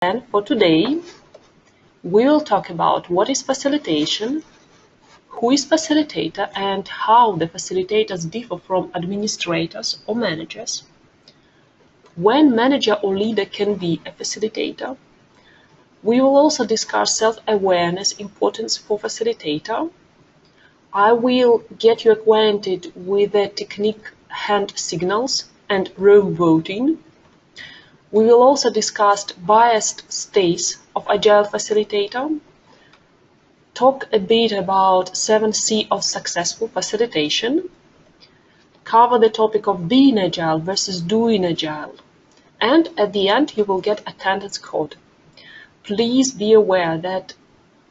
And for today, we will talk about what is facilitation, who is facilitator, and how the facilitators differ from administrators or managers, when manager or leader can be a facilitator. We will also discuss self-awareness importance for facilitator. I will get you acquainted with the technique hand signals and row voting. We will also discuss biased states of Agile Facilitator, talk a bit about 7C of successful facilitation, cover the topic of being Agile versus doing Agile, and at the end you will get attendance code. Please be aware that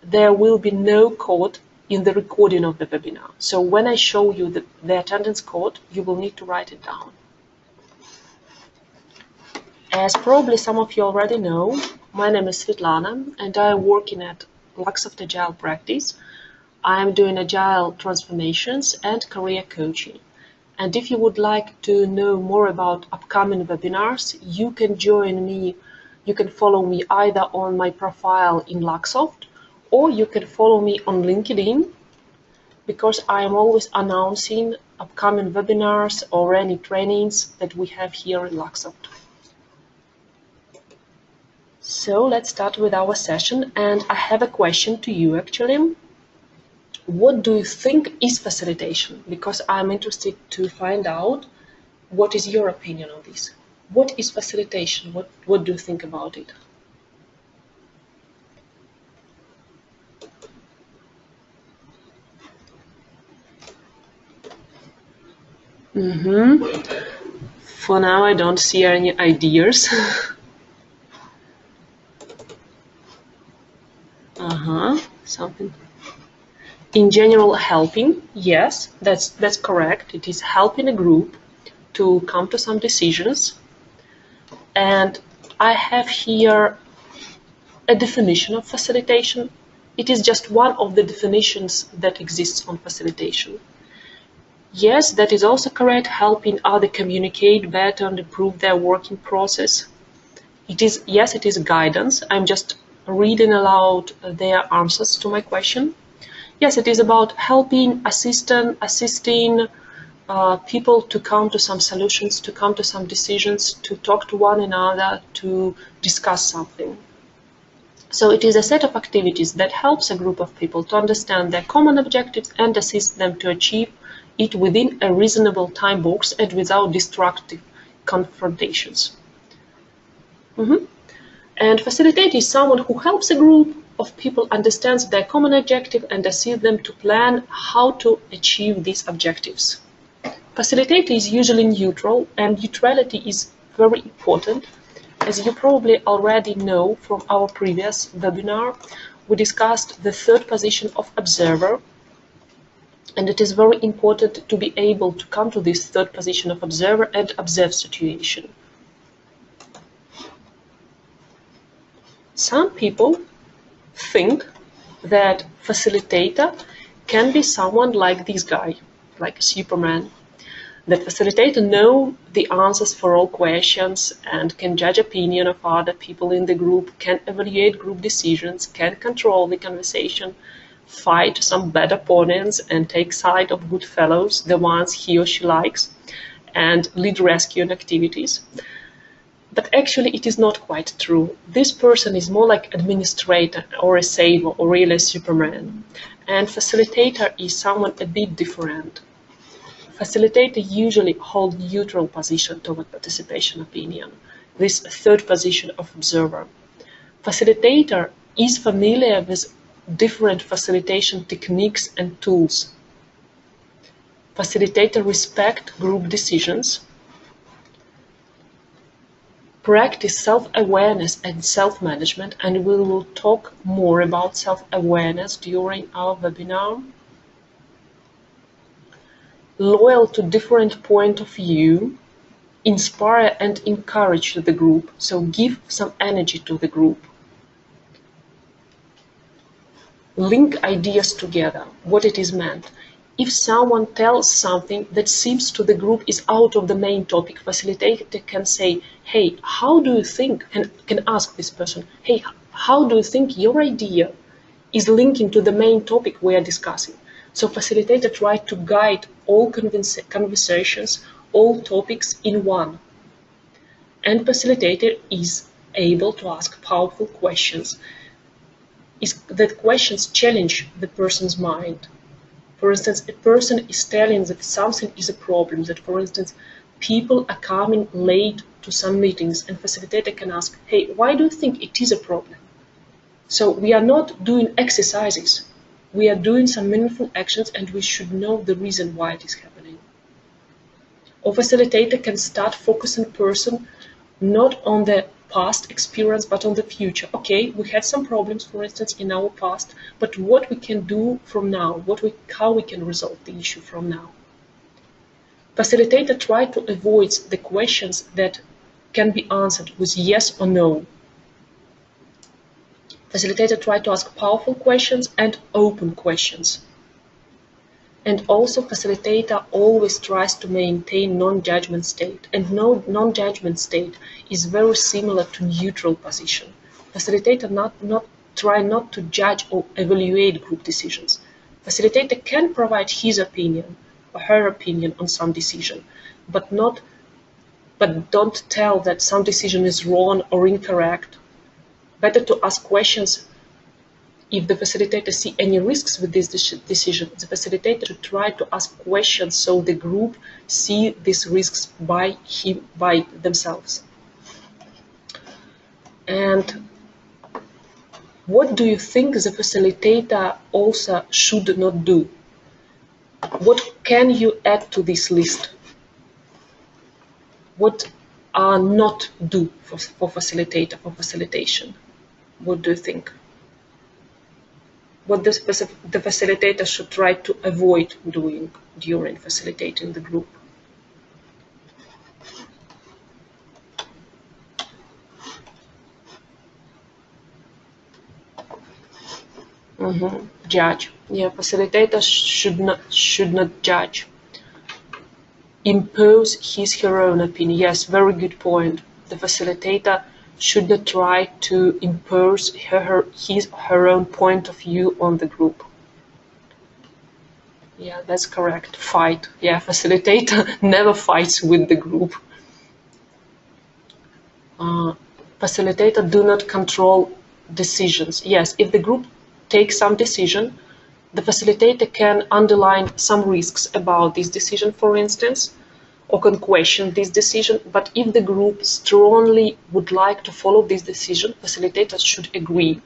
there will be no code in the recording of the webinar. So when I show you the attendance code, you will need to write it down. As probably some of you already know, my name is Svetlana and I am working at Luxoft Agile Practice. I am doing Agile transformations and career coaching. And if you would like to know more about upcoming webinars, you can join me. You can follow me either on my profile in Luxoft or you can follow me on LinkedIn, because I am always announcing upcoming webinars or any trainings that we have here in Luxoft. So let's start with our session, and I have a question to you actually. What do you think is facilitation? Because I'm interested to find out what is your opinion on this. What is facilitation? What do you think about it? For now, I don't see any ideas. Something. In general, helping, yes, that's correct. It is helping a group to come to some decisions. And I have here a definition of facilitation. It is just one of the definitions that exists on facilitation. Yes, that is also correct, helping others communicate better and improve their working process. Yes, it is guidance. I'm just reading aloud their answers to my question. Yes, it is about helping, assisting people to come to some solutions, to come to some decisions, to talk to one another, to discuss something. So it is a set of activities that helps a group of people to understand their common objectives and assist them to achieve it within a reasonable time box and without destructive confrontations. And facilitator is someone who helps a group of people understand their common objective and assist them to plan how to achieve these objectives. Facilitator is usually neutral, and neutrality is very important. As you probably already know from our previous webinar, we discussed the third position of observer, and it is very important to be able to come to this third position of observer and observe situation. Some people think that facilitator can be someone like this guy, like Superman. That facilitator knows the answers for all questions and can judge opinion of other people in the group, can evaluate group decisions, can control the conversation, fight some bad opponents and take side of good fellows, the ones he or she likes, and lead rescue activities. But actually it is not quite true. This person is more like administrator or a saver or really a Superman. And facilitator is someone a bit different. Facilitator usually hold neutral position toward participation opinion, this third position of observer. Facilitator is familiar with different facilitation techniques and tools. Facilitator respect group decisions, practice self-awareness and self-management, and we will talk more about self-awareness during our webinar. Loyal to different point of view, inspire and encourage the group, so give some energy to the group. Link ideas together, what it is meant. If someone tells something that seems to the group is out of the main topic, facilitator can say, hey, how do you think, and can ask this person, hey, how do you think your idea is linking to the main topic we are discussing? So facilitator tries to guide all conversations, all topics in one. And facilitator is able to ask powerful questions. That questions challenge the person's mind. For instance, a person is telling that something is a problem, that, for instance, people are coming late to some meetings, and facilitator can ask, hey, why do you think it is a problem? So we are not doing exercises. We are doing some meaningful actions, and we should know the reason why it is happening. Or facilitator can start focusing person not on the past experience, but on the future. Okay, we had some problems, for instance, in our past, but what we can do from now, how we can resolve the issue from now. Facilitator try to avoid the questions that can be answered with yes or no. Facilitator try to ask powerful questions and open questions. And also facilitator always tries to maintain non-judgment state. And non-judgment state is very similar to neutral position. Facilitator try not to judge or evaluate group decisions. Facilitator can provide his opinion or her opinion on some decision, but don't tell that some decision is wrong or incorrect. Better to ask questions. If the facilitator see any risks with this decision, the facilitator should try to ask questions so the group see these risks by themselves. And what do you think the facilitator also should not do? What can you add to this list? What are not do for facilitation? What do you think? What the facilitator should try to avoid doing during facilitating the group? Judge. Yeah, facilitator should not judge. Impose her own opinion. Yes, very good point. The facilitator should not try to impose her own point of view on the group. Yeah, that's correct. Fight. Yeah, facilitator never fights with the group. Facilitator do not control decisions. Yes, if the group takes some decision, the facilitator can underline some risks about this decision, for instance, or can question this decision. But if the group strongly would like to follow this decision, facilitators should agree.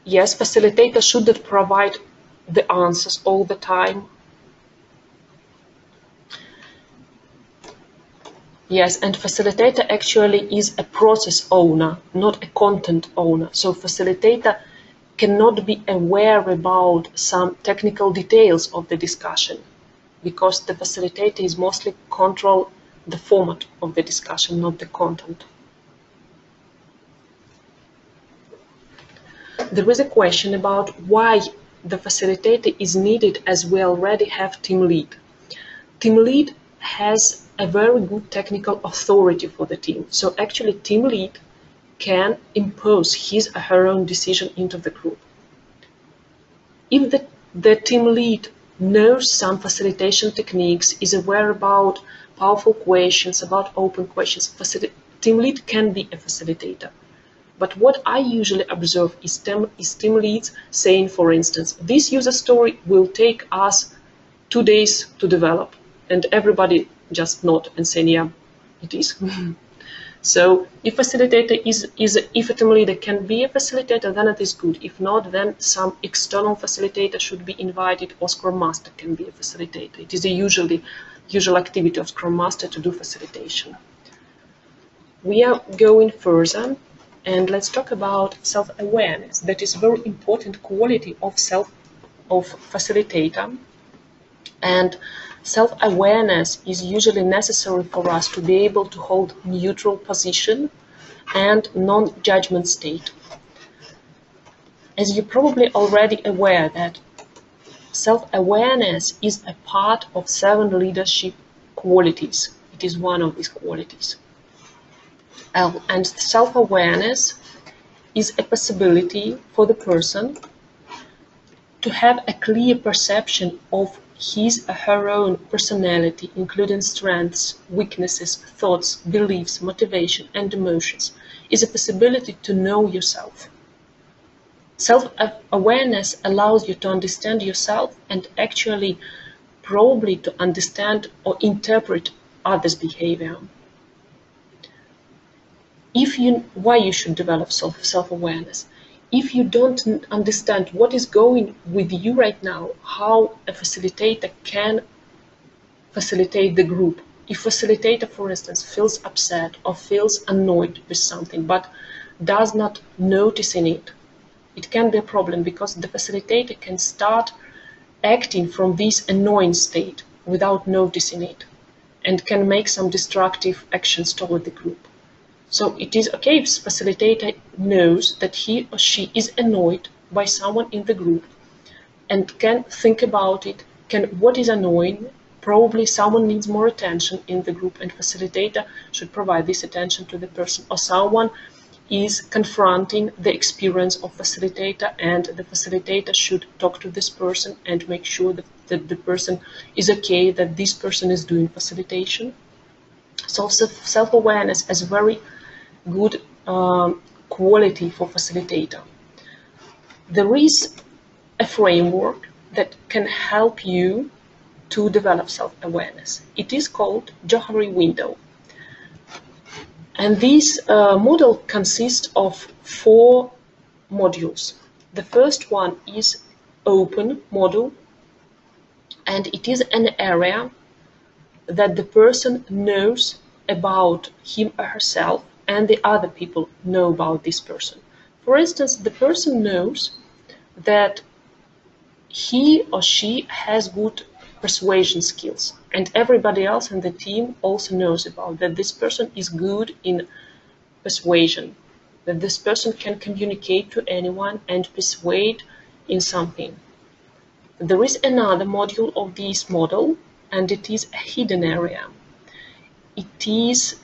Yes, facilitators should not provide the answers all the time. Yes, and facilitator actually is a process owner, not a content owner. So facilitator cannot be aware about some technical details of the discussion, because the facilitator is mostly control the format of the discussion, not the content. There is a question about why the facilitator is needed as we already have team lead. Team lead has a very good technical authority for the team. So actually team lead can impose his or her own decision into the group. If the team lead knows some facilitation techniques, is aware about powerful questions, about open questions, team lead can be a facilitator. But what I usually observe is team leads saying, for instance, this user story will take us 2 days to develop, and everybody just nod and say, yeah, it is. So if facilitator if a team leader can be a facilitator, then it is good. If not, then some external facilitator should be invited, or Scrum Master can be a facilitator. It is a usual activity of Scrum Master to do facilitation. We are going further, and let's talk about self-awareness. That is a very important quality of facilitator. And self-awareness is usually necessary for us to be able to hold neutral position and non-judgment state. As you're probably already aware that Self-awareness is a part of 7 leadership qualities. It is one of these qualities. And self-awareness is a possibility for the person to have a clear perception of his or her own personality, including strengths, weaknesses, thoughts, beliefs, motivation, and emotions, is a possibility to know yourself. Self-awareness allows you to understand yourself and actually probably to understand or interpret others' behavior. Why you should develop self-awareness? If you don't understand what is going with you right now, how a facilitator can facilitate the group. If facilitator, for instance, feels upset or feels annoyed with something but does not notice in it, it can be a problem because the facilitator can start acting from this annoying state without noticing it and can make some destructive actions toward the group. So it is okay if facilitator knows that he or she is annoyed by someone in the group and can think about it, what is annoying. Probably someone needs more attention in the group and facilitator should provide this attention to the person, or someone is confronting the experience of facilitator and the facilitator should talk to this person and make sure that the person is okay, that this person is doing facilitation. So self-awareness is a very good quality for facilitator. There is a framework that can help you to develop self-awareness. It is called Johari window. And this model consists of 4 modules. The first one is open module, and it is an area that the person knows about him or herself and the other people know about this person. For instance, the person knows that he or she has good persuasion skills, and everybody else in the team also knows about that this person is good in persuasion, that this person can communicate to anyone and persuade in something. There is another module of this model, and it is a hidden area. It is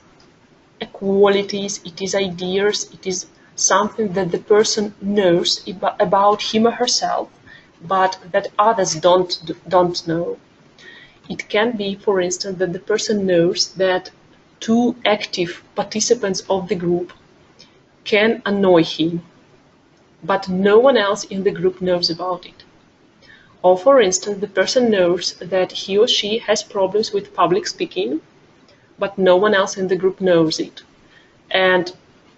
qualities, it is ideas, it is something that the person knows about him or herself, but that others don't know. It can be, for instance, that the person knows that 2 active participants of the group can annoy him, but no one else in the group knows about it. Or, for instance, the person knows that he or she has problems with public speaking, but no one else in the group knows it. And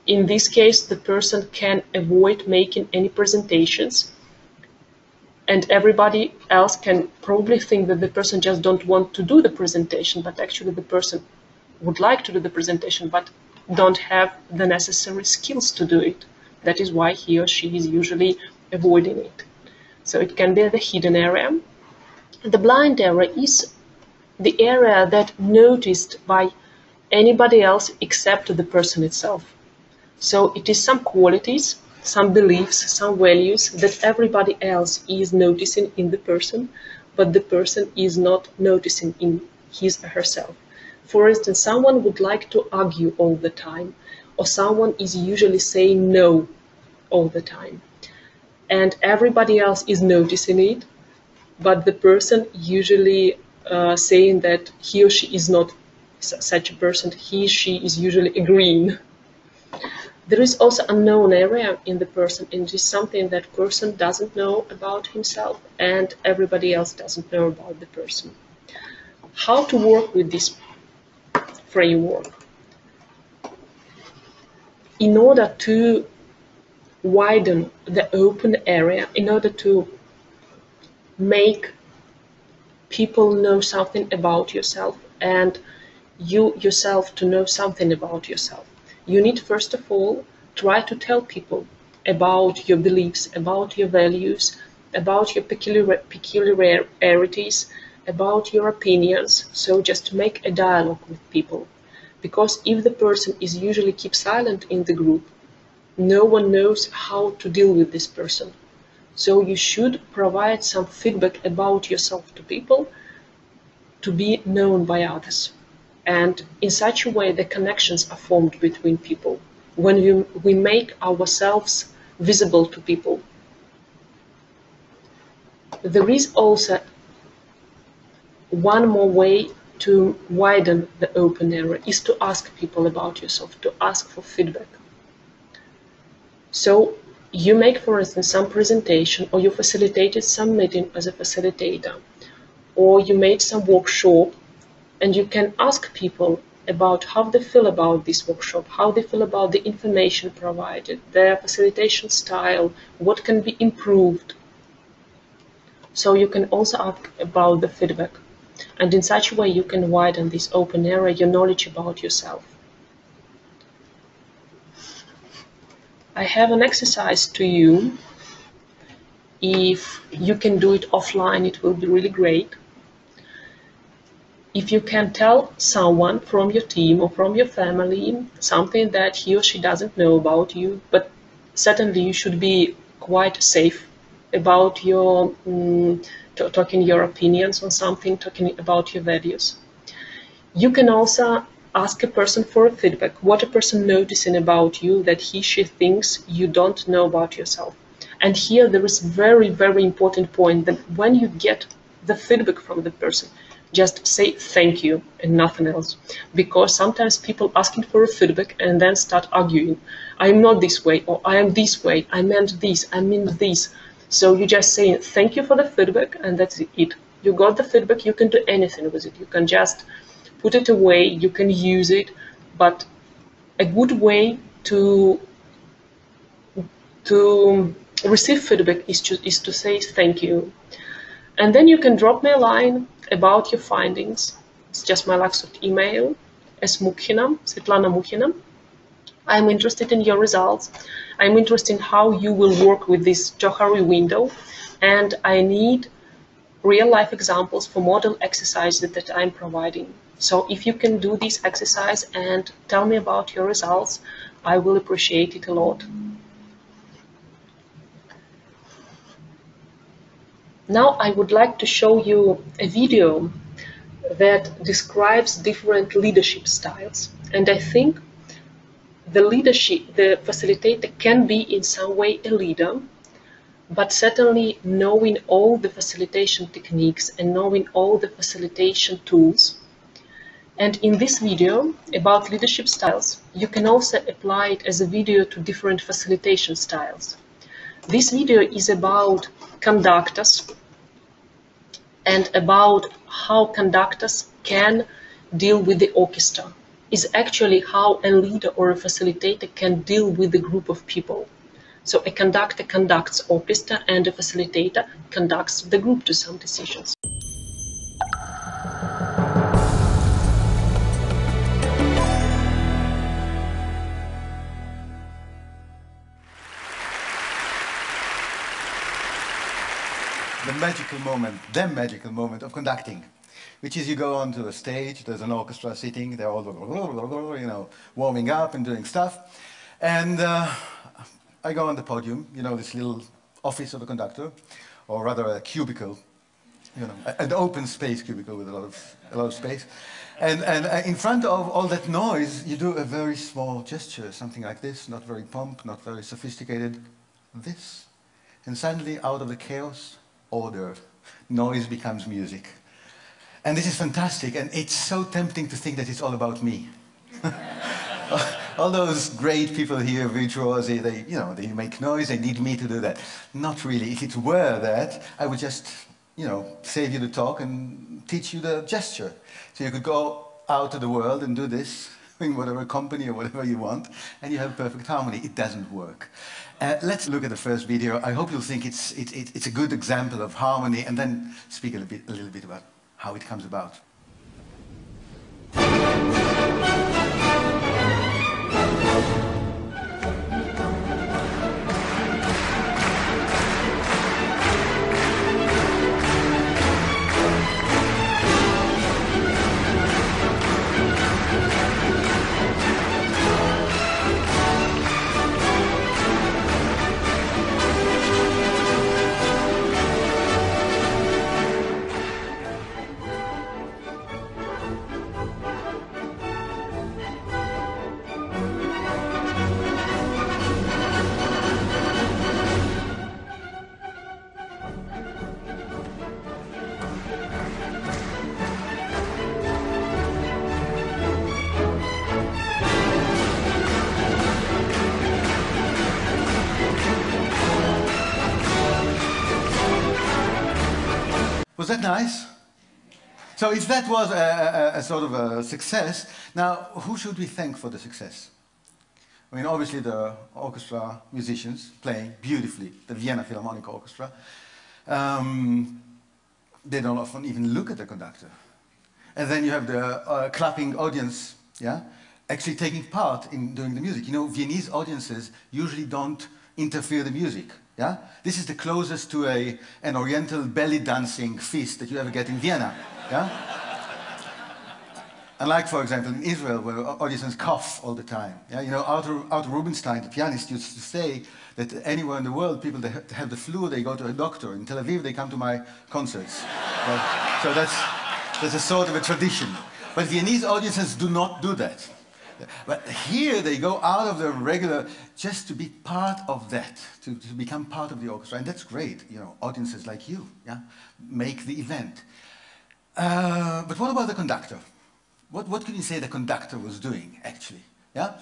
in this case, the person can avoid making any presentations, and everybody else can probably think that the person just don't want to do the presentation, but actually the person would like to do the presentation, but don't have the necessary skills to do it. That is why he or she is usually avoiding it. So it can be the hidden area. The blind area is the area that noticed by anybody else except the person itself. So it is some qualities, some beliefs, some values that everybody else is noticing in the person, but the person is not noticing in his or herself. For instance, someone would like to argue all the time, or someone is usually saying no all the time. And everybody else is noticing it, but the person usually saying that he or she is not such a person, she is usually agreeing. There is also a unknown area in the person, and it is something that person doesn't know about himself and everybody else doesn't know about the person. How to work with this framework? In order to widen the open area, in order to make people know something about yourself and you yourself to know something about yourself, you need first of all try to tell people about your beliefs, about your values, about your peculiarities, about your opinions. So just to make a dialogue with people, because if the person is usually keep silent in the group, no one knows how to deal with this person. So you should provide some feedback about yourself to people to be known by others. And in such a way, the connections are formed between people when we make ourselves visible to people. There is also one more way to widen the open area is to ask people about yourself, to ask for feedback. So you make, for instance, some presentation, or you facilitated some meeting as a facilitator, or you made some workshop, and you can ask people about how they feel about this workshop, how they feel about the information provided, their facilitation style, what can be improved. So you can also ask about the feedback. And in such a way, you can widen this open area, your knowledge about yourself. I have an exercise to you. If you can do it offline, it will be really great. If you can tell someone from your team or from your family something that he or she doesn't know about you, but certainly you should be quite safe about your talking your opinions on something, talking about your values. You can also ask a person for a feedback, what a person noticing about you that she thinks you don't know about yourself. And here there is very, very important point that when you get the feedback from the person, just say thank you and nothing else. Because sometimes people asking for a feedback and then start arguing. I am not this way, or I am this way, I meant this, I mean this. So you just say thank you for the feedback, and that's it. You got the feedback, you can do anything with it. You can just put it away, you can use it, but a good way to receive feedback is to say thank you. And then you can drop me a line about your findings. It's just my Microsoft email, Svetlana Mukhina. I'm interested in your results. I'm interested in how you will work with this Johari window, and I need real-life examples for model exercises that I'm providing. So if you can do this exercise and tell me about your results, I will appreciate it a lot. Now I would like to show you a video that describes different leadership styles. And I think the facilitator can be in some way a leader, but certainly knowing all the facilitation techniques and knowing all the facilitation tools. And in this video about leadership styles, you can also apply it as a video to different facilitation styles. This video is about conductors and about how conductors can deal with the orchestra. Is actually how a leader or a facilitator can deal with a group of people. So a conductor conducts orchestra and a facilitator conducts the group to some decisions. The magical moment of conducting, which is you go onto a stage, there's an orchestra sitting, they're all, you know, warming up and doing stuff. And I go on the podium, you know, this little office of a conductor, or rather a cubicle, you know, an open space cubicle with a lot of space. And in front of all that noise, you do a very small gesture, something like this, not very pomp, not very sophisticated, this. And suddenly, out of the chaos, order. Noise becomes music. And this is fantastic, and it's so tempting to think that it's all about me. All those great people here, virtuosi, they make noise, they need me to do that. Not really. If it were that, I would just, save you the talk and teach you the gesture. So you could go out to the world and do this in whatever company or whatever you want, and you have perfect harmony. It doesn't work. Let's look at the first video. I hope you'll think it's a good example of harmony, and then speak a little bit about how it comes about. Was that nice? So if that was a sort of a success, now who should we thank for the success? I mean, obviously the orchestra musicians playing beautifully, the Vienna Philharmonic Orchestra. They don't often even look at the conductor. And then you have the clapping audience, yeah, actually taking part in doing the music. You know, Viennese audiences usually don't interfere the music. Yeah? This is the closest to an oriental belly dancing feast that you ever get in Vienna. Yeah? Unlike, for example, in Israel, where audiences cough all the time. Yeah? You know, Arthur Rubinstein, the pianist, used to say that anywhere in the world, people that have the flu, they go to a doctor. In Tel Aviv, they come to my concerts. So that's a sort of a tradition. But Viennese audiences do not do that. But here they go out of the regular just to be part of that, to become part of the orchestra. And that's great, you know, audiences like you, yeah, make the event. But what about the conductor? What can you say the conductor was doing, actually? Yeah?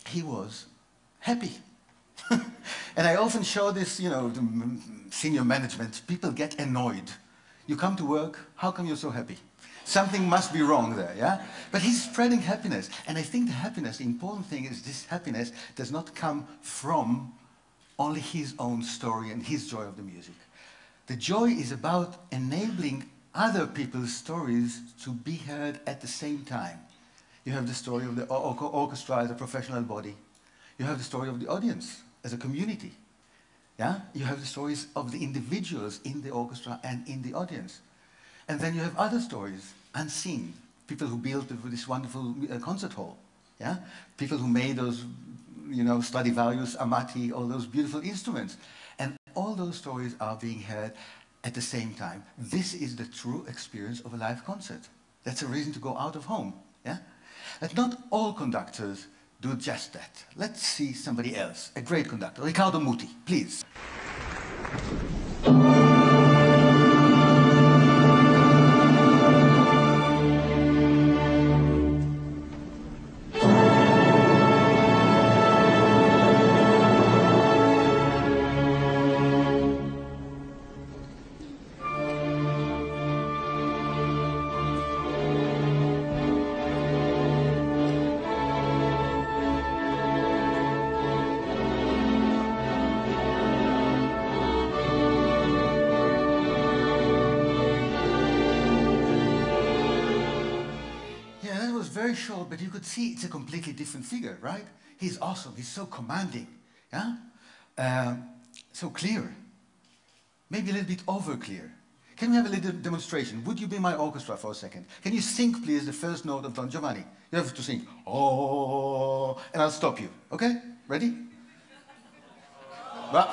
He was happy. And I often show this, you know, to senior management. People get annoyed. You come to work, how come you're so happy? Something must be wrong there, yeah? But he's spreading happiness. And I think the happiness, the important thing is this happiness does not come from only his own story and his joy of the music. The joy is about enabling other people's stories to be heard at the same time. You have the story of the orchestra as a professional body. You have the story of the audience as a community. Yeah? You have the stories of the individuals in the orchestra and in the audience. And then you have other stories, unseen. People who built this wonderful concert hall. Yeah? People who made those, you know, Stradivarius, Amati, all those beautiful instruments. And all those stories are being heard at the same time. This is the true experience of a live concert. That's a reason to go out of home. Yeah? But not all conductors do just that. Let's see somebody else, a great conductor, Riccardo Muti, please. Very short, but you could see it's a completely different figure, right? He's awesome, he's so commanding, yeah? So clear, maybe a little bit over clear. Can we have a little demonstration? Would you be my orchestra for a second? Can you sing, please, the first note of Don Giovanni? You have to sing, oh, and I'll stop you, okay? Ready? Well,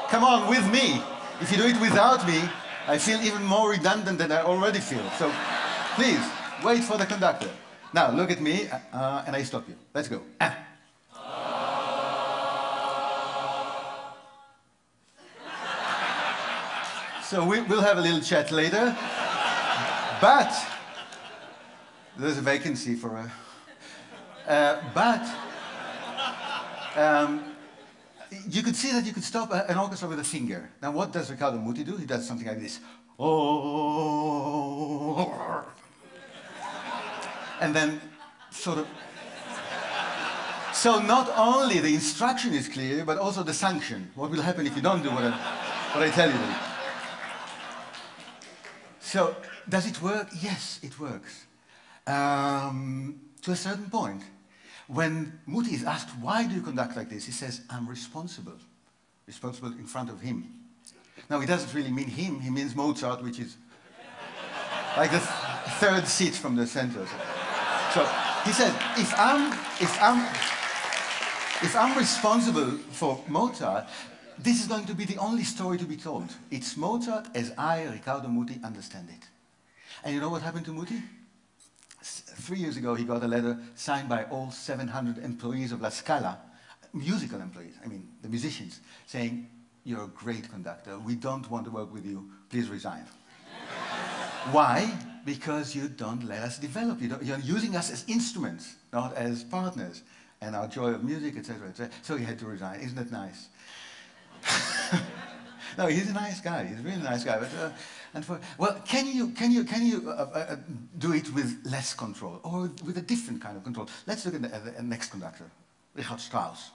come on, with me. If you do it without me, I feel even more redundant than I already feel. So please, wait for the conductor. Now, look at me, and I stop you. Let's go. So we'll have a little chat later. But there's a vacancy for a... you could see that you could stop an orchestra with a finger. Now, what does Riccardo Muti do? He does something like this. Oh... And then sort of... So not only the instruction is clear, but also the sanction. What will happen if you don't do what I tell you to do? So, does it work? Yes, it works. To a certain point. When Muti is asked, why do you conduct like this? He says, I'm responsible. Responsible in front of him. Now, he doesn't really mean him. He means Mozart, which is like the third seat from the center. So he said, if I'm responsible for Mozart, this is going to be the only story to be told. It's Mozart as I, Riccardo Muti, understand it. And you know what happened to Muti? 3 years ago, he got a letter signed by all 700 employees of La Scala, musical employees, I mean, the musicians, saying, you're a great conductor. We don't want to work with you. Please resign. Why? Because you don't let us develop. You're using us as instruments, not as partners. And our joy of music, etc., etc. So he had to resign. Isn't that nice? No, he's a nice guy. He's a really nice guy. But, well, can you do it with less control or with a different kind of control? Let's look at the next conductor, Richard Strauss.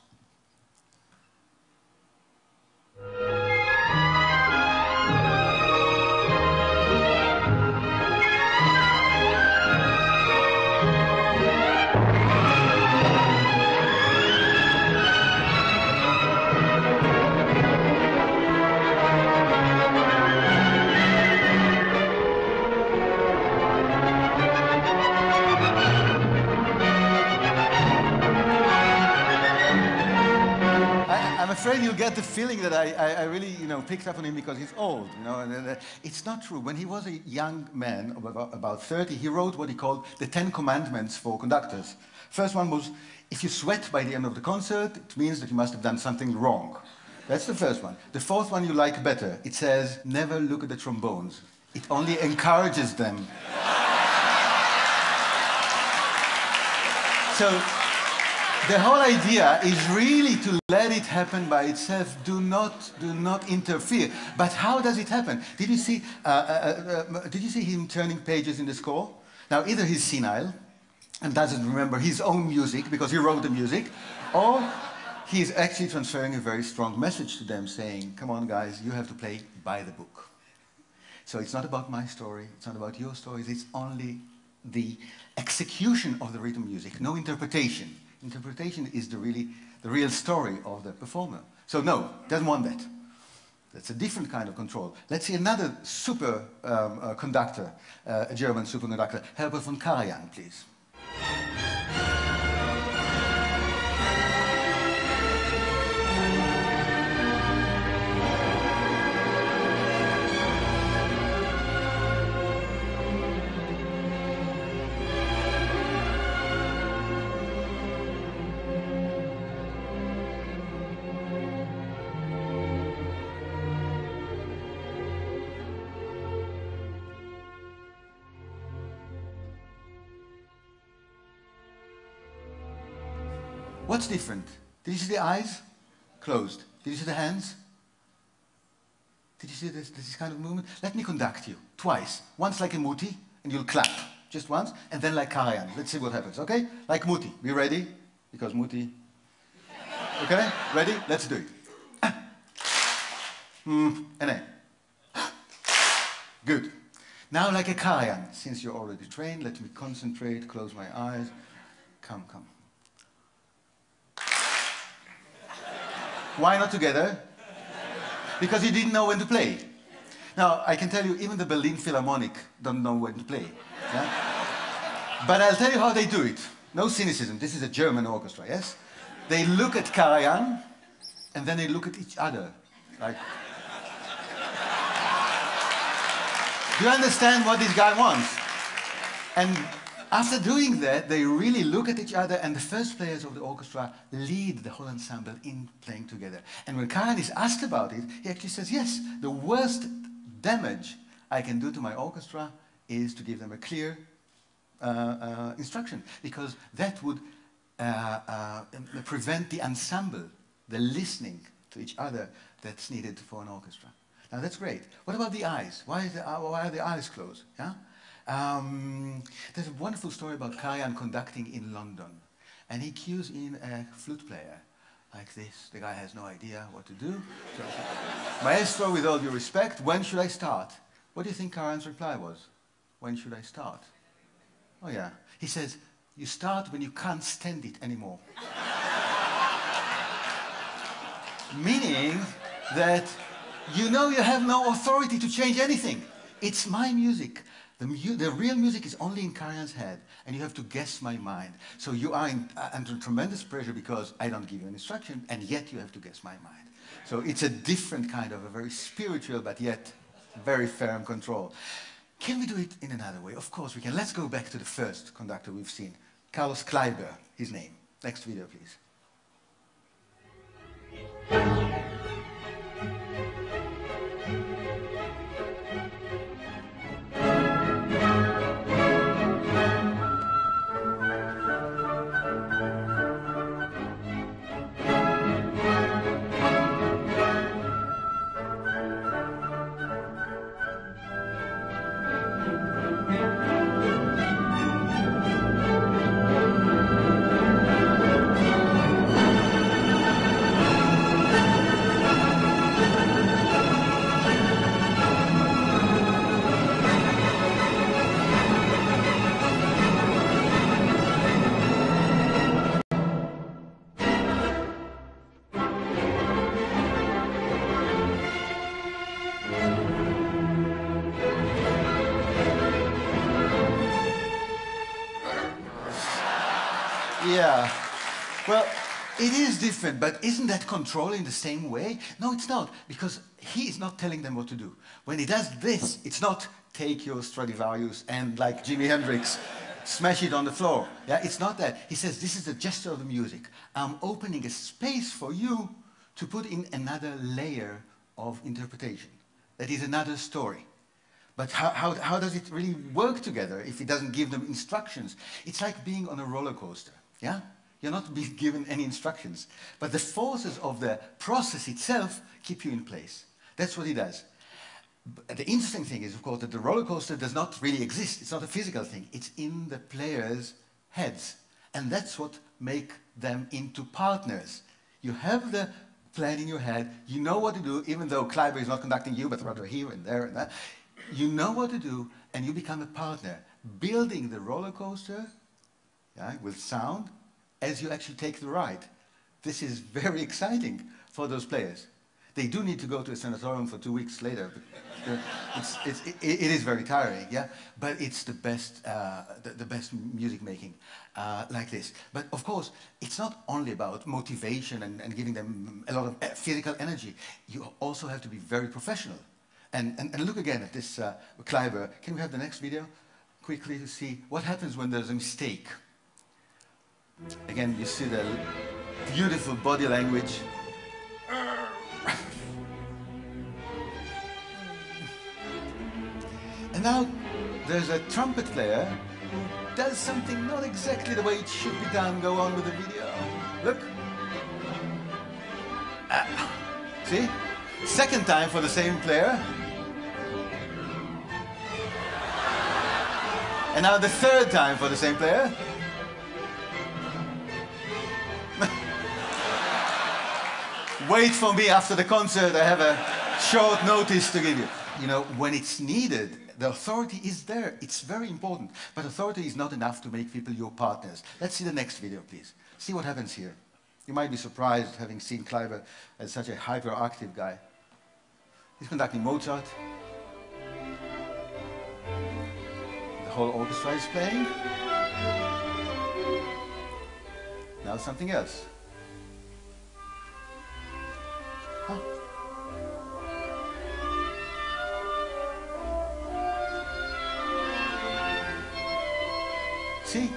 I'm afraid you'll get the feeling that I really, picked up on him because he's old, and it's not true. When he was a young man, about 30, he wrote what he called the 10 Commandments for conductors. First one was, if you sweat by the end of the concert, it means that you must have done something wrong. That's the first one. The fourth one you like better. It says, never look at the trombones. It only encourages them. So, the whole idea is really to let it happen by itself. Do not interfere. But how does it happen? Did you see him turning pages in the score? Now, either he's senile and doesn't remember his own music because he wrote the music, or he's actually transferring a very strong message to them saying, come on guys, you have to play by the book. So it's not about my story, it's not about your stories, it's only the execution of the rhythm music, no interpretation. Interpretation is the real story of the performer. So no, doesn't want that. That's a different kind of control. Let's see another super conductor, a German superconductor, Herbert von Karajan, please. What's different? Did you see the eyes? Closed. Did you see the hands? Did you see this kind of movement? Let me conduct you twice. Once like a muti, and you'll clap. Just once, and then like Karajan. Let's see what happens, okay? Like muti. Be ready? Because muti. Okay? Ready? Let's do it. And then. Good. Now like a Karajan. Since you're already trained, let me concentrate, close my eyes. Come. Why not together? Because you didn't know when to play. Now, I can tell you, even the Berlin Philharmonic don't know when to play. Yeah? But I'll tell you how they do it. No cynicism. This is a German orchestra, yes? They look at Karajan, and then they look at each other. Like... Do you understand what this guy wants? And after doing that, they really look at each other, and the first players of the orchestra lead the whole ensemble in playing together. And when Karajan is asked about it, he actually says, yes, the worst damage I can do to my orchestra is to give them a clear instruction, because that would prevent the ensemble, the listening to each other that's needed for an orchestra. Now that's great. What about the eyes? Why are the eyes closed? Yeah? There's a wonderful story about Karajan conducting in London, and he cues in a flute player like this. The guy has no idea what to do. So, Maestro, with all due respect, when should I start? What do you think Karajan's reply was? When should I start? Oh yeah. He says, you start when you can't stand it anymore. Meaning that you know you have no authority to change anything. It's my music. The real music is only in Karajan's head, and you have to guess my mind. So you are under tremendous pressure because I don't give you an instruction, and yet you have to guess my mind. So it's a different kind of a very spiritual, but yet very firm control. Can we do it in another way? Of course we can. Let's go back to the first conductor we've seen. Carlos Kleiber, his name. Next video, please. Yeah. Well, it is different, but isn't that control in the same way? No, it's not, because he is not telling them what to do. When he does this, it's not take your Stradivarius and, like Jimi Hendrix, smash it on the floor. Yeah, it's not that. He says, this is the gesture of the music. I'm opening a space for you to put in another layer of interpretation. That is another story. But how does it really work together if it doesn't give them instructions? It's like being on a roller coaster, yeah? You're not being given any instructions. But the forces of the process itself keep you in place. That's what he does. But the interesting thing is, of course, that the roller coaster does not really exist. It's not a physical thing. It's in the players' heads. And that's what makes them into partners. You have the plan in your head. You know what to do, even though Kleiber is not conducting you, but rather here and there and that. You know what to do, and you become a partner, building the roller coaster, yeah, with sound as you actually take the ride. This is very exciting for those players. They do need to go to a sanatorium for 2 weeks later. But it is very tiring, yeah. But it's the best, the best music making like this. But of course, it's not only about motivation and giving them a lot of physical energy. You also have to be very professional. And look again at this Kleiber. Can we have the next video quickly to see what happens when there's a mistake? Again, you see the beautiful body language. And now there's a trumpet player who does something not exactly the way it should be done. Go on with the video. Look. See? Second time for the same player. And now the third time for the same player. Wait for me after the concert. I have a short notice to give you. You know, when it's needed, the authority is there. It's very important. But authority is not enough to make people your partners. Let's see the next video, please. See what happens here. You might be surprised, having seen Kleiber as such a hyperactive guy. He's conducting Mozart. The whole orchestra is playing. Now something else. Huh. See?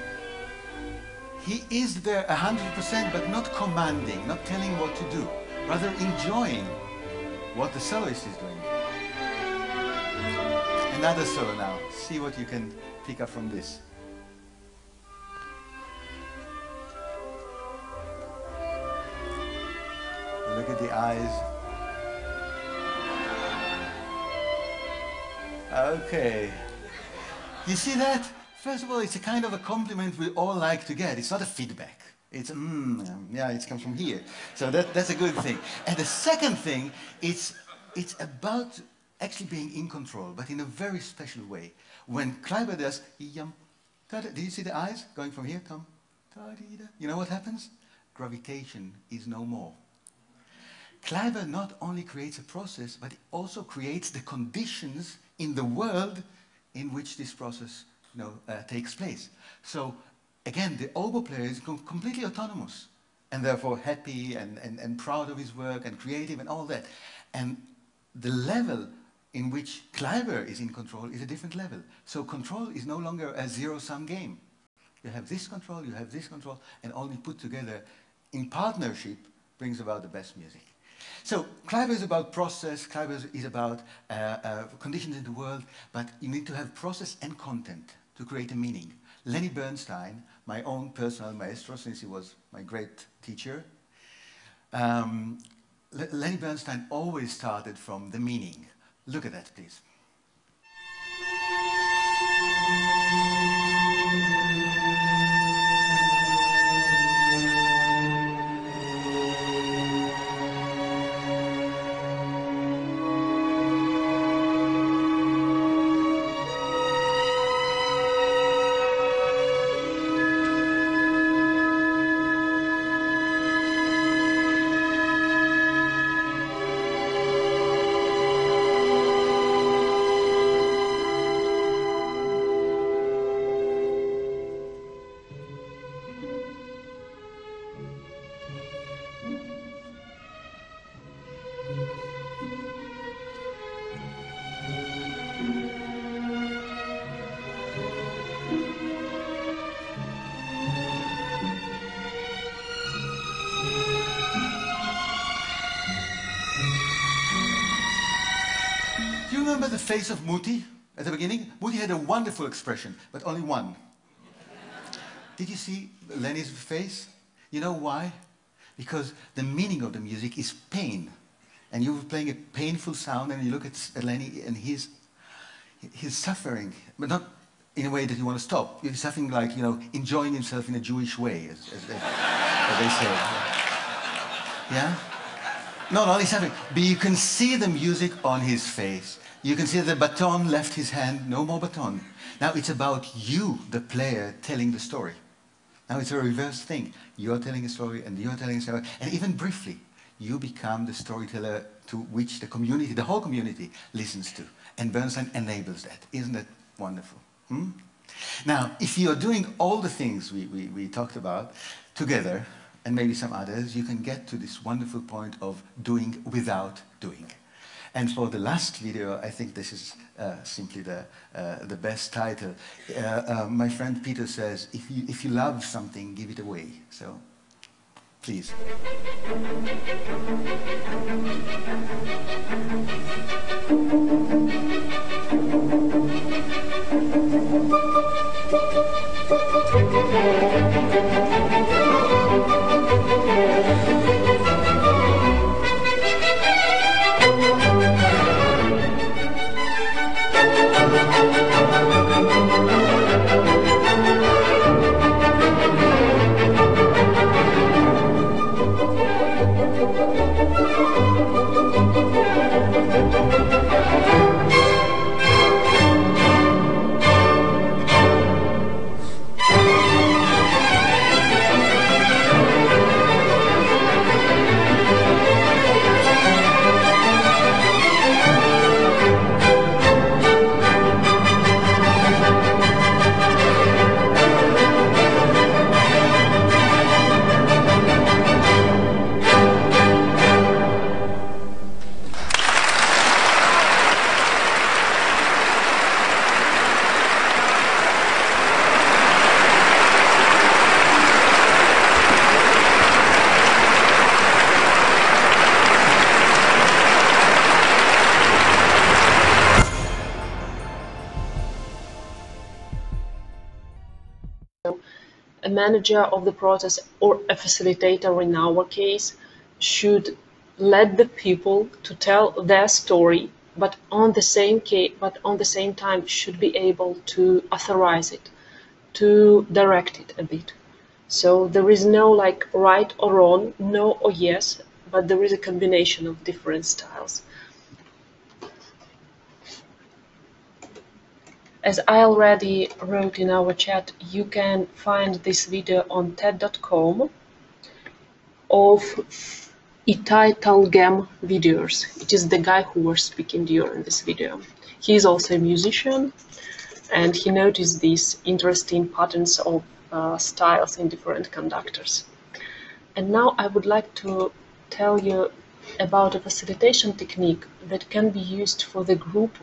He is there 100%, but not commanding, not telling what to do, rather enjoying what the soloist is doing. Another solo now. See what you can pick up from this. Look at the eyes. Okay. You see that? First of all, it's a kind of a compliment we all like to get. It's not a feedback. It's, yeah, it comes from here. So that's a good thing. And the second thing, it's about actually being in control, but in a very special way. When Kleiber does, did you see the eyes going from here? Come, you know what happens? Gravitation is no more. Kleiber not only creates a process, but it also creates the conditions in the world in which this process takes place. So again, the oboe player is completely autonomous and therefore happy and proud of his work and creative and all that. And the level in which Kleiber is in control is a different level. So control is no longer a zero-sum game. You have this control, you have this control, and only put together in partnership brings about the best music. So Kleiber is about process, Kleiber is about conditions in the world, but you need to have process and content to create a meaning. Lenny Bernstein, my own personal maestro, since he was my great teacher, Lenny Bernstein always started from the meaning. Look at that, please. the face of Muti at the beginning? Muti had a wonderful expression, but only one. Did you see Lenny's face? You know why? Because the meaning of the music is pain. And you were playing a painful sound, and you look at Lenny, and he's suffering, but not in a way that you want to stop. He's suffering like, you know, enjoying himself in a Jewish way, as they say. Yeah? Not only suffering, but you can see the music on his face. You can see the baton left his hand, no more baton. Now it's about you, the player, telling the story. Now it's a reverse thing. You're telling a story, and you're telling a story, and even briefly, you become the storyteller to which the community, the whole community, listens to. And Bernstein enables that. Isn't that wonderful? Hmm? Now, if you're doing all the things we talked about together, and maybe some others, you can get to this wonderful point of doing without doing. And for the last video, I think this is simply the best title. My friend Peter says, if you love something, give it away. So, please. A manager of the process, or a facilitator in our case, should let the people to tell their story, but on the same time should be able to authorize it, to direct it a bit. So there is no like right or wrong, no or yes, but there is a combination of different styles. As I already wrote in our chat, you can find this video on TED.com of Itai Talgem videos. It is the guy who was speaking during this video. He is also a musician, and he noticed these interesting patterns of styles in different conductors. And now I would like to tell you about a facilitation technique that can be used for the group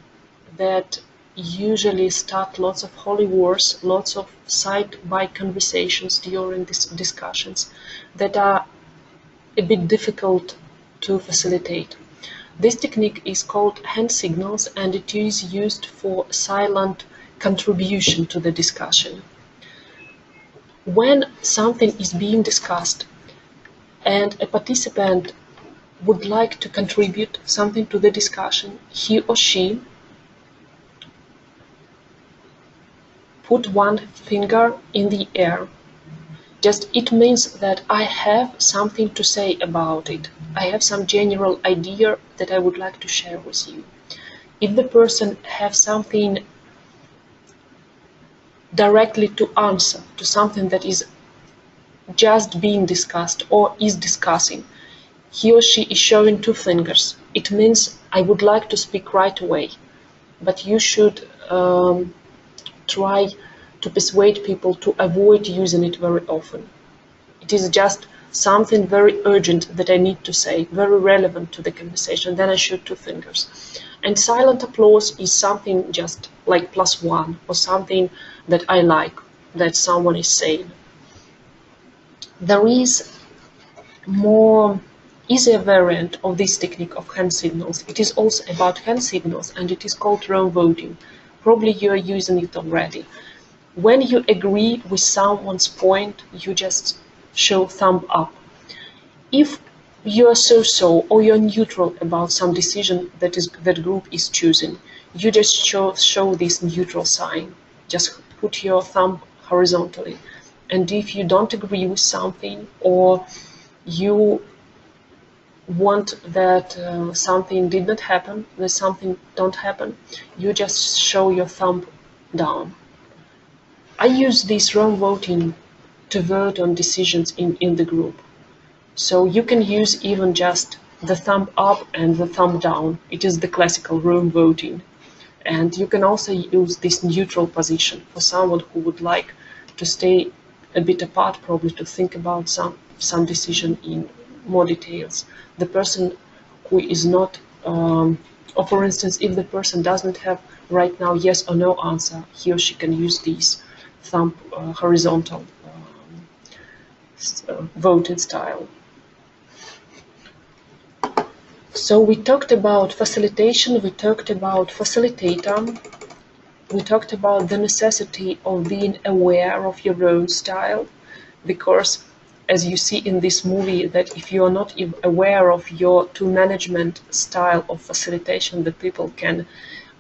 that usually start lots of holy wars, lots of side-by conversations during these discussions that are a bit difficult to facilitate. This technique is called hand signals, and it is used for silent contribution to the discussion. When something is being discussed and a participant would like to contribute something to the discussion, he or she put one finger in the air. Just it means that I have something to say about it. I have some general idea that I would like to share with you. If the person has something directly to answer to something that is just being discussed or is discussing, he or she is showing two fingers. It means I would like to speak right away, but you should try to persuade people to avoid using it very often. It is just something very urgent that I need to say, very relevant to the conversation, then I shoot two fingers. And silent applause is something just like +1, or something that I like, that someone is saying. There is more is a variant of this technique of hand signals. It is also about hand signals, and it is called row voting. Probably you are using it already. When you agree with someone's point, you just show thumb up. If you are so-so or you're neutral about some decision that group is choosing, you just show this neutral sign. Just put your thumb horizontally. And if you don't agree with something, or you want that something did not happen, that something don't happen, you just show your thumb down. I use this row voting to vote on decisions in the group. So you can use even just the thumb up and the thumb down. It is the classical row voting. And you can also use this neutral position for someone who would like to stay a bit apart, probably to think about some decision in more details. The person who is not, or for instance, if the person doesn't have right now yes or no answer, he or she can use these thumb horizontal voting style. So we talked about facilitation, we talked about facilitator, we talked about the necessity of being aware of your own style, because as you see in this movie, that if you are not aware of your management style of facilitation, the people can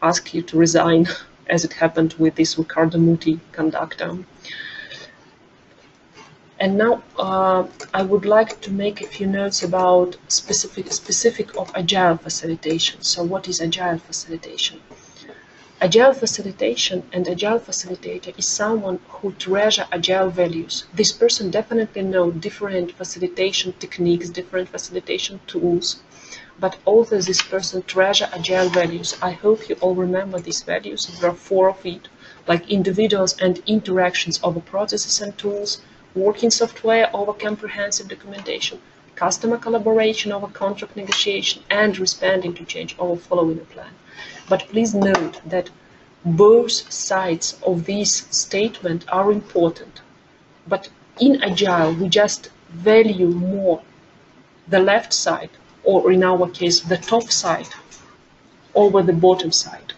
ask you to resign, as it happened with this Riccardo Muti conductor. And now I would like to make a few notes about specific of Agile Facilitation. So what is Agile Facilitation? Agile Facilitation and Agile Facilitator is someone who treasure Agile values. This person definitely knows different facilitation techniques, different facilitation tools, but also this person treasure Agile values. I hope you all remember these values. There are 4 of it, like individuals and interactions over processes and tools, working software over comprehensive documentation, customer collaboration over contract negotiation, and responding to change over following a plan. But please note that both sides of this statement are important. But in Agile, we just value more the left side, or in our case, the top side, over the bottom side.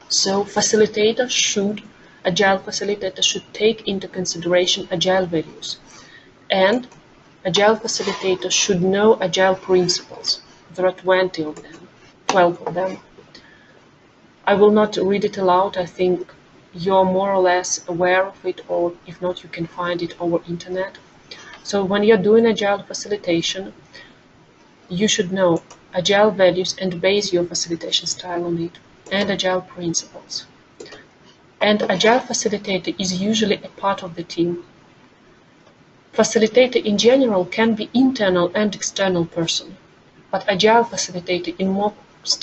So Agile Facilitator should take into consideration Agile values. And Agile Facilitator should know Agile principles. There are 12 of them. I will not read it aloud. I think you're more or less aware of it, or if not, you can find it over internet. So when you're doing Agile Facilitation, you should know Agile values and base your facilitation style on it, and Agile principles. And Agile Facilitator is usually a part of the team. Facilitator in general can be internal and external person, but Agile Facilitator in most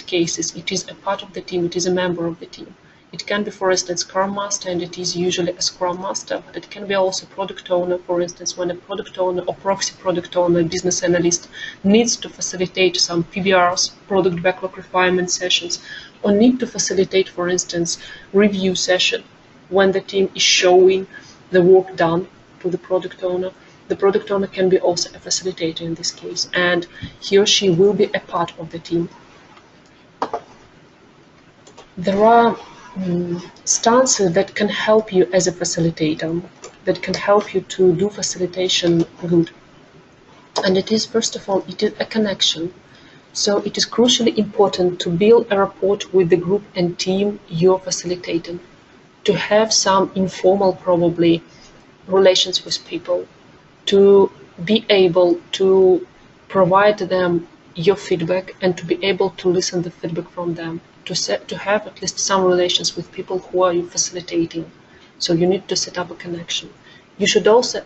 cases it is a part of the team, it is a member of the team. It can be, for instance, Scrum Master, and it is usually a Scrum Master, but it can be also Product Owner, for instance, when a Product Owner or Proxy Product Owner, Business Analyst needs to facilitate some PBRs, Product Backlog Refinement sessions, or need to facilitate, for instance, review session when the team is showing the work done to the Product Owner. The Product Owner can be also a facilitator in this case, and he or she will be a part of the team. There are stances that can help you as a facilitator, that can help you to do facilitation good. And it is, first of all, it is a connection. So it is crucially important to build a rapport with the group and team you're facilitating, to have some informal, probably, relations with people, to be able to provide them your feedback and to be able to listen to the feedback from them, to have at least some relations with people who are you facilitating. So you need to set up a connection. You should also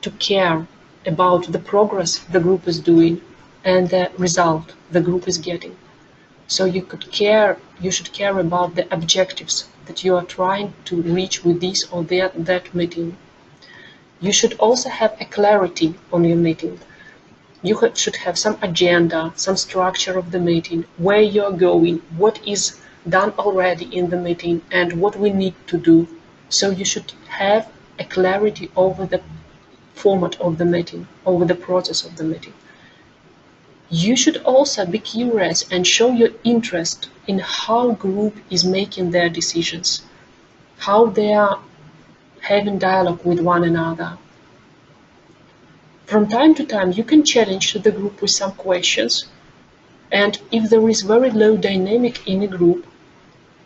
to care about the progress the group is doing and the result the group is getting. So you should care about the objectives that you are trying to reach with this or that meeting. You should also have a clarity on your meeting. You should have some agenda, some structure of the meeting, where you're going, what is done already in the meeting, and what we need to do. So you should have a clarity over the format of the meeting, over the process of the meeting. You should also be curious and show your interest in how group is making their decisions, how they are having dialogue with one another. From time to time, you can challenge the group with some questions, and if there is very low dynamic in a group,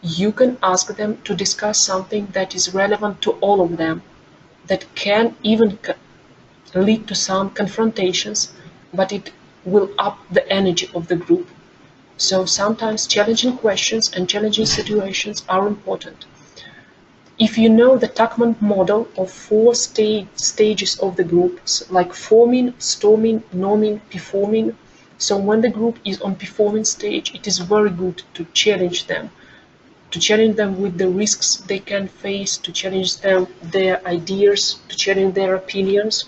you can ask them to discuss something that is relevant to all of them, that can even lead to some confrontations, but it will up the energy of the group. So sometimes challenging questions and challenging situations are important. If you know the Tuckman model of 4 stages of the groups, like forming, storming, norming, performing, so when the group is on performing stage, it is very good to challenge them with the risks they can face, to challenge them their ideas, to challenge their opinions,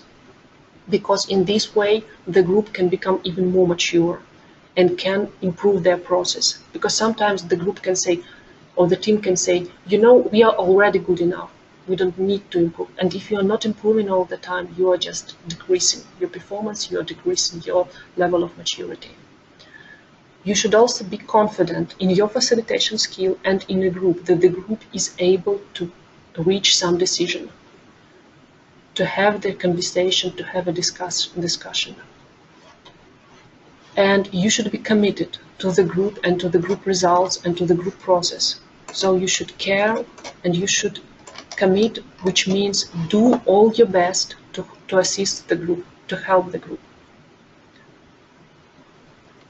because in this way the group can become even more mature and can improve their process. Because sometimes the group can say, or the team can say, you know, we are already good enough, we don't need to improve. And if you are not improving all the time, you are just decreasing your performance, you are decreasing your level of maturity. You should also be confident in your facilitation skill and in a group, that the group is able to reach some decision, to have the conversation, to have a discussion. And you should be committed to the group and to the group results and to the group process. So you should care and you should commit, which means do all your best to assist the group, to help the group.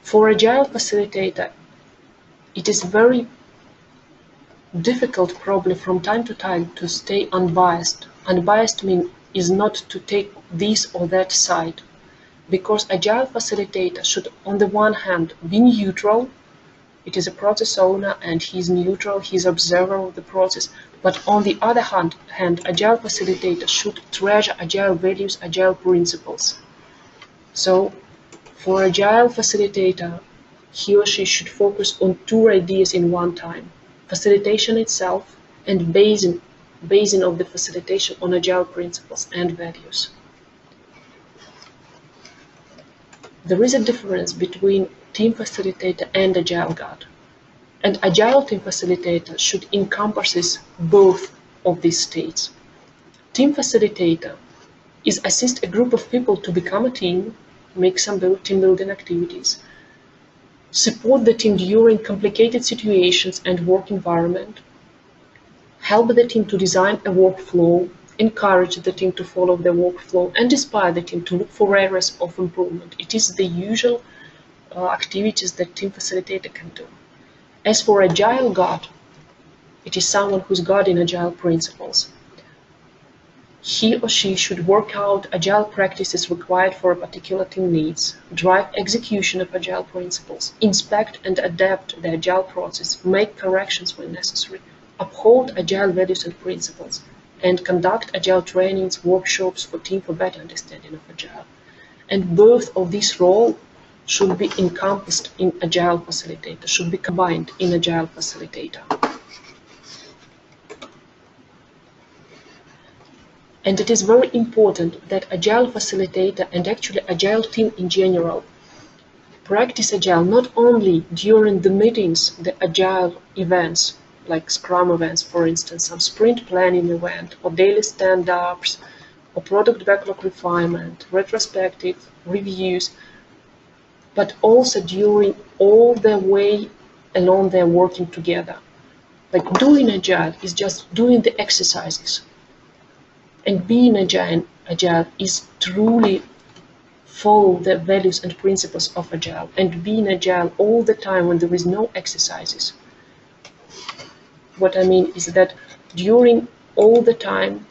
For Agile Facilitator, it is very difficult probably from time to time to stay unbiased. Unbiased means is not to take this or that side, because Agile Facilitator should on the one hand be neutral. It is a process owner and he's neutral, he's observer of the process. But on the other hand, Agile Facilitator should treasure Agile values, Agile principles. So for Agile Facilitator, he or she should focus on 2 ideas in one time: facilitation itself and basing of the facilitation on Agile principles and values. There is a difference between team facilitator and Agile guide. And Agile team facilitator should encompass both of these states. Team facilitator is assist a group of people to become a team, make some team building activities, support the team during complicated situations and work environment, help the team to design a workflow, encourage the team to follow the workflow, and inspire the team to look for areas of improvement. It is the usual activities that team facilitator can do. As for Agile guide, it is someone who's guiding Agile principles. He or she should work out Agile practices required for a particular team needs, drive execution of Agile principles, inspect and adapt the Agile process, make corrections when necessary, uphold Agile values and principles, and conduct Agile trainings, workshops for team for better understanding of Agile. And both of these roles should be encompassed in Agile Facilitator, should be combined in Agile Facilitator. And it is very important that Agile Facilitator and actually Agile team in general practice Agile not only during the meetings, the Agile events, like Scrum events, for instance, some sprint planning event, or daily stand-ups, or product backlog refinement, retrospective, reviews, but also during all the way along they're working together. Like doing Agile is just doing the exercises. And being Agile is truly follow the values and principles of Agile, and being Agile all the time when there is no exercises. What I mean is that during all the time,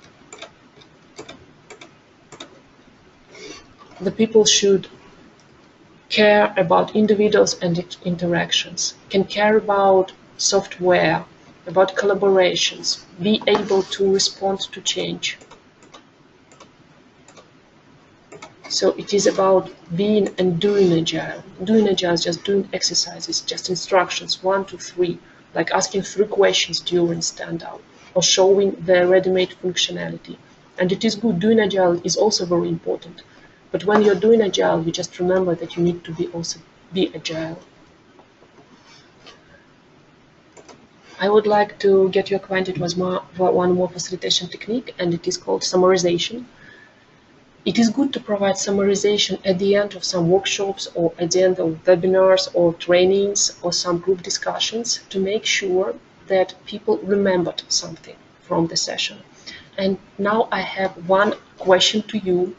the people should care about individuals and interactions, can care about software, about collaborations, be able to respond to change. So it is about being and doing Agile. Doing Agile is just doing exercises, just instructions, 1, 2, 3, like asking 3 questions during stand-up, or showing the ready-made functionality, And it is good, doing Agile is also very important. But when you're doing Agile, you just remember that you need to be Agile. I would like to get you acquainted with one more facilitation technique, and it is called summarization. It is good to provide summarization at the end of some workshops or at the end of webinars or trainings or some group discussions to make sure that people remembered something from the session. And now I have one question to you.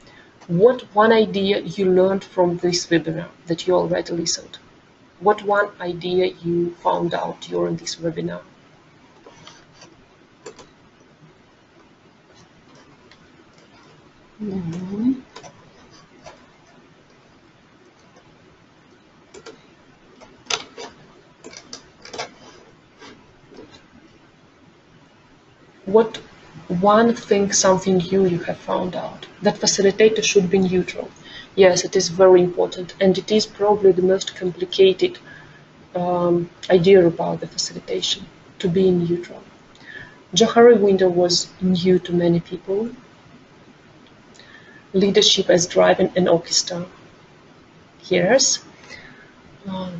What one idea you learned from this webinar that you already listened? What one idea you found out during this webinar? What one thing, something new you have found out? That facilitator should be neutral. Yes, it is very important, and it is probably the most complicated idea about the facilitation, to be neutral. Johari window was new to many people. Leadership as driving an orchestra. Yes.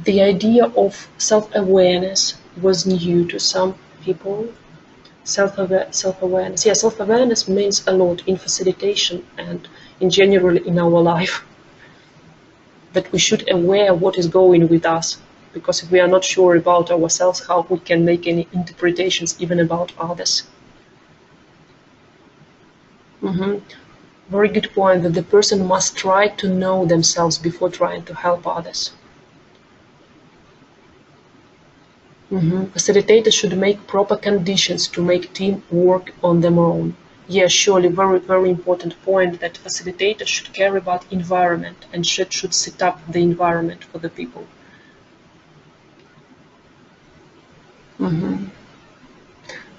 The idea of self-awareness was new to some people. Self-awareness. Yeah, self-awareness means a lot in facilitation and in general in our life. That we should aware what is going with us, because if we are not sure about ourselves, how we can make any interpretations even about others. Very good point, that the person must try to know themselves before trying to help others. Facilitators should make proper conditions to make team work on their own. Yes, surely, very, very important point, that facilitators should care about environment and should set up the environment for the people.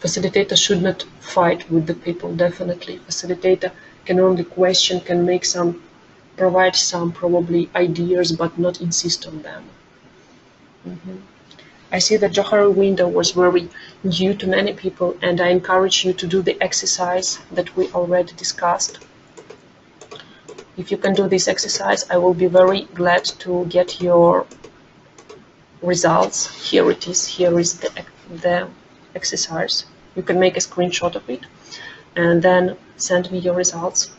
Facilitator should not fight with the people, definitely. Facilitator can only question, can make some, provide some probably ideas, but not insist on them. I see that Johari window was very new to many people, and I encourage you to do the exercise that we already discussed. If you can do this exercise, I will be very glad to get your results. Here it is. Here is the exercise. You can make a screenshot of it and then send me your results.